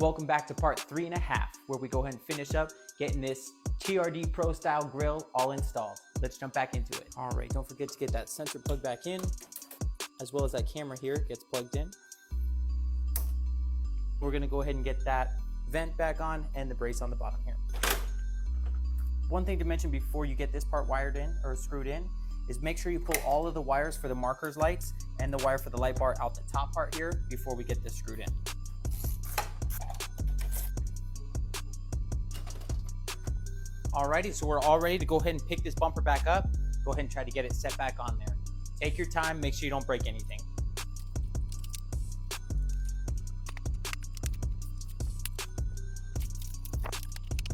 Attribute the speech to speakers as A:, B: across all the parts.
A: Welcome back to part 3.5, where we go ahead and finish up getting this TRD Pro style grill all installed. Let's jump back into it. All right, don't forget to get that sensor plug back in, as well as that camera here gets plugged in. We're gonna go ahead and get that vent back on and the brace on the bottom here. One thing to mention before you get this part wired in or screwed in is make sure you pull all of the wires for the markers lights and the wire for the light bar out the top part here before we get this screwed in. Alrighty, so we're all ready to go ahead and pick this bumper back up. Go ahead and try to get it set back on there. Take your time, make sure you don't break anything.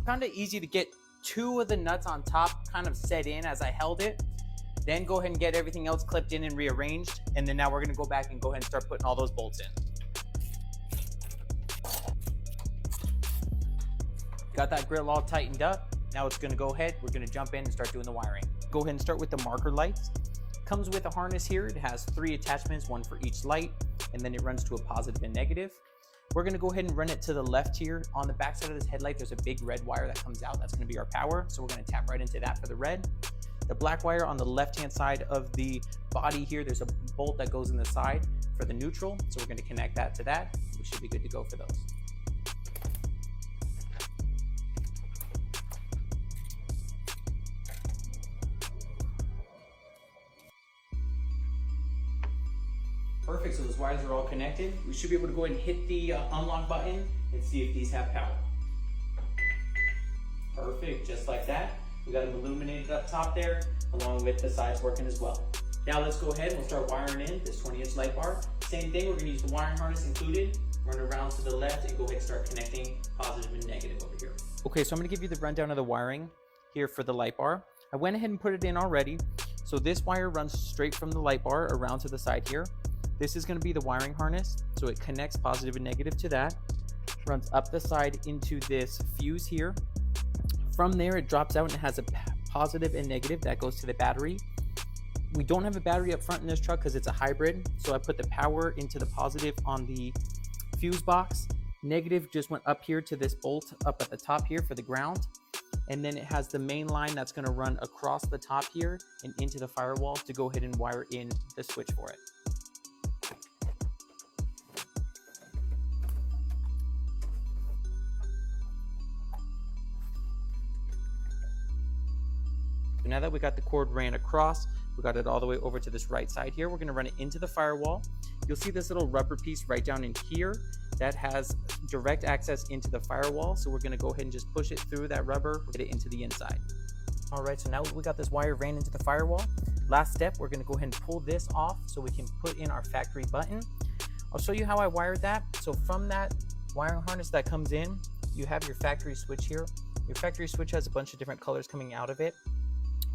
A: Kind of easy to get two of the nuts on top kind of set in as I held it. Then go ahead and get everything else clipped in and rearranged. And then now we're gonna go back and go ahead and start putting all those bolts in. Got that grill all tightened up. Now it's gonna go ahead, we're gonna jump in and start doing the wiring. Go ahead and start with the marker lights. Comes with a harness here. It has 3 attachments, 1 for each light, and then it runs to a positive and negative. We're gonna go ahead and run it to the left here. On the back side of this headlight, there's a big red wire that comes out. That's gonna be our power. So we're gonna tap right into that for the red. The black wire on the left-hand side of the body here, there's a bolt that goes in the side for the neutral. So we're gonna connect that to that. We should be good to go for those. Perfect, so those wires are all connected. We should be able to go ahead and hit the unlock button and see if these have power. Perfect, just like that. We got them illuminated up top there, along with the sides working as well. Now let's go ahead and we'll start wiring in this 20-inch light bar. Same thing, we're gonna use the wiring harness included, run around to the left and go ahead and start connecting positive and negative over here. Okay, so I'm gonna give you the rundown of the wiring here for the light bar. I went ahead and put it in already. So this wire runs straight from the light bar around to the side here. This is going to be the wiring harness, so it connects positive and negative to that, runs up the side into this fuse here. From there, it drops out and it has a positive and negative that goes to the battery. We don't have a battery up front in this truck because it's a hybrid, so I put the power into the positive on the fuse box. Negative just went up here to this bolt up at the top here for the ground. And then it has the main line that's going to run across the top here and into the firewall to go ahead and wire in the switch for it. Now that we got the cord ran across, we got it all the way over to this right side here. We're going to run it into the firewall. You'll see this little rubber piece right down in here that has direct access into the firewall. So we're going to go ahead and just push it through that rubber, get it into the inside. All right, so now we got this wire ran into the firewall. Last step, we're going to go ahead and pull this off so we can put in our factory button. I'll show you how I wired that. So from that wiring harness that comes in, you have your factory switch here. Your factory switch has a bunch of different colors coming out of it.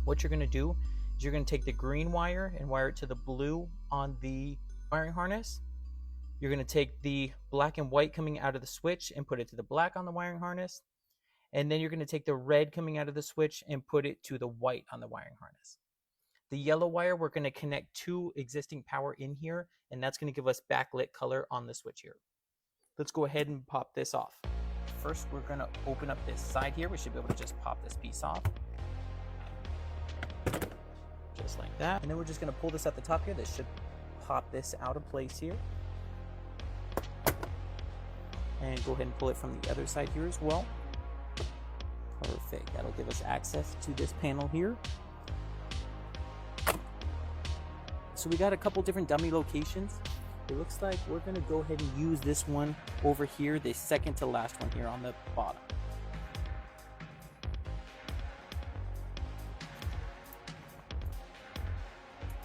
A: What you're going to do is you're going to take the green wire and wire it to the blue on the wiring harness. You're going to take the black and white coming out of the switch and put it to the black on the wiring harness. And then you're going to take the red coming out of the switch and put it to the white on the wiring harness. The yellow wire, we're going to connect 2 existing power in here, and that's going to give us backlit color on the switch here. Let's go ahead and pop this off. First, we're going to open up this side here. We should be able to just pop this piece off. Just like that. And then we're just going to pull this at the top here. This should pop this out of place here. And go ahead and pull it from the other side here as well. Perfect. That'll give us access to this panel here. So we got a couple different dummy locations. It looks like we're going to go ahead and use this one over here, the second to last one here on the bottom.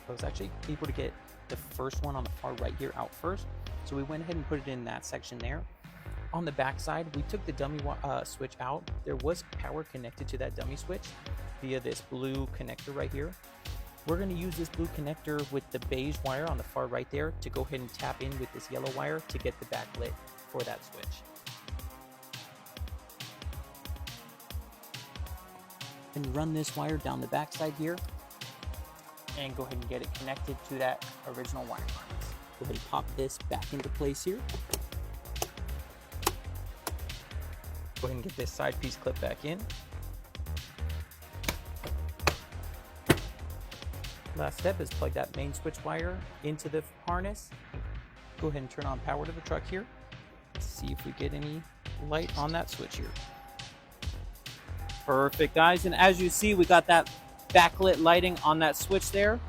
A: I was actually able to get the first one on the far right here out first. So we went ahead and put it in that section there. On the back side, we took the dummy switch out. There was power connected to that dummy switch via this blue connector right here. We're going to use this blue connector with the beige wire on the far right there to go ahead and tap in with this yellow wire to get the backlit for that switch. And run this wire down the back side here and go ahead and get it connected to that original wiring harness. Go ahead and pop this back into place here. Go ahead and get this side piece clipped back in. Last step is plug that main switch wire into the harness. Go ahead and turn on power to the truck here. Let's see if we get any light on that switch here. Perfect, guys. And as you see, we got that backlit lighting on that switch there,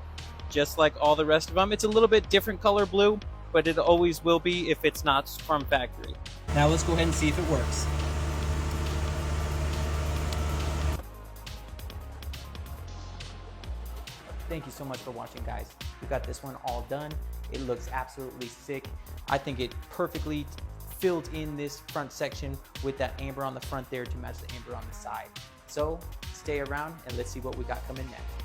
A: just like all the rest of them. It's a little bit different color blue, but it always will be if it's not from factory. Now let's go ahead and see if it works. Thank you so much for watching, guys. We got this one all done. It looks absolutely sick. I think it perfectly filled in this front section with that amber on the front there to match the amber on the side. So stay around and let's see what we got coming next.